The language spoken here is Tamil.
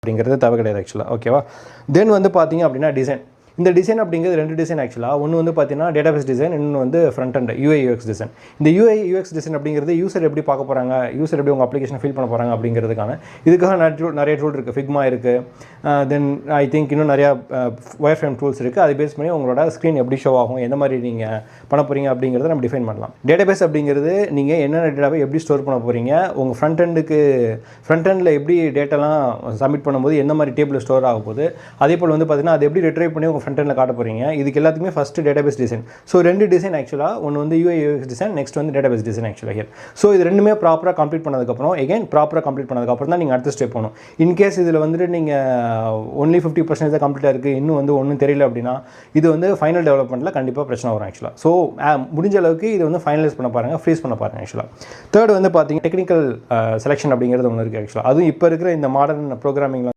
அப்படிங்கிறது தேவை கிடையாது ஆக்சுவலாக. ஓகேவா? தென் வந்து பார்த்தீங்க அப்படின்னா டிசைன். இந்த டிசைன் அப்படிங்கிறது 2 டிசைன் ஆக்சுவலாக. ஒன்று வந்து பார்த்தீங்கன்னா டேட்டாபேஸ் டிசைன், இன்னொன்று வந்து front and UI UX design. இந்த UI UX டிசைன் அப்படிங்கிறது யூசர் எப்படி பார்க்க போகிறாங்க, யூசர் எப்படி உங்கள் அப்ளிகேஷன் ஃபீல் பண்ண போகிறாங்க அப்படிங்கிறதுக்கான இதுக்காக நிறைய டூல் இருக்குது. ஃபிக்மா இருக்குது, தென் ஐ திங்க் இன்னும் நிறையா ஒயர் ஃப்ரேம் டூல்ஸ் இருக்குது. அது பேஸ் பண்ணி உங்களோட ஸ்க்ரீன் எப்படி ஷோ ஆகும், எந்த மாதிரி நீங்கள் பண்ண போகிறீங்க அப்படிங்கிறத நம்ம டிஃபைன் பண்ணலாம். டேட்டாபேஸ் அப்படிங்கிறது நீங்கள் என்னென்ன டேட்டாவை எப்படி ஸ்டோர் பண்ண போகிறீங்க, உங்கள் ஃப்ரண்ட் எண்டில் எப்படி டேட்டாலாம் சப்மிட் பண்ணும்போது எந்த மாதிரி டேபிள் ஸ்டோர் ஆக போகுது, அதே போல் வந்து பார்த்தீங்கன்னா அது எப்படி ரிட்ரைவ் பண்ணி உங்கள் ஃப்ரண்ட் எண்டில் காட்ட போகிறீங்க. இதுக்கு எல்லாத்துக்குமே first database design. So 2 design ஆக்சுவலாக. ஒன்று வந்து UI UX டிசைன், நெக்ஸ்ட் வந்து டேட்டாபேஸ் டிசைன் ஆக்சுவலாக ஹியர். ஸோ இது ரெண்டுமே ப்ராப்பராக கம்ப்ளீட் பண்ணதுக்கப்புறம் தான் நீங்கள் அடுத்த ஸ்டெப் போகணும். இன்கேஸ் இதில் வந்துட்டு நீங்கள் ஒன்லி 50% தான் கம்ப்ளீட்டாக இருக்குது, இன்னும் வந்து ஒன்றும் தெரியல அப்படின்னா இது வந்து ஃபைனல் டெவலப்மெண்ட்டில் கண்டிப்பாக பிரச்சனை வரும் ஆக்சுவலாக. ஸோ முடிஞ்ச அளவுக்கு இது வந்து ஃபைனலைஸ் பண்ண பாருங்கள், ஃப்ரீஸ் பண்ண பாருங்கள் ஆக்சுவலாக. தேர்ட் வந்து பார்த்தீங்கன்னா டெக்னிக்கல் செலெக்ஷன் அப்படிங்கிறது ஒன்று இருக்குது ஆக்சுவலாக. அதுவும் இப்போ இருக்கிற இந்த மாடர்ன் ப்ரோக்ராமிங்கில்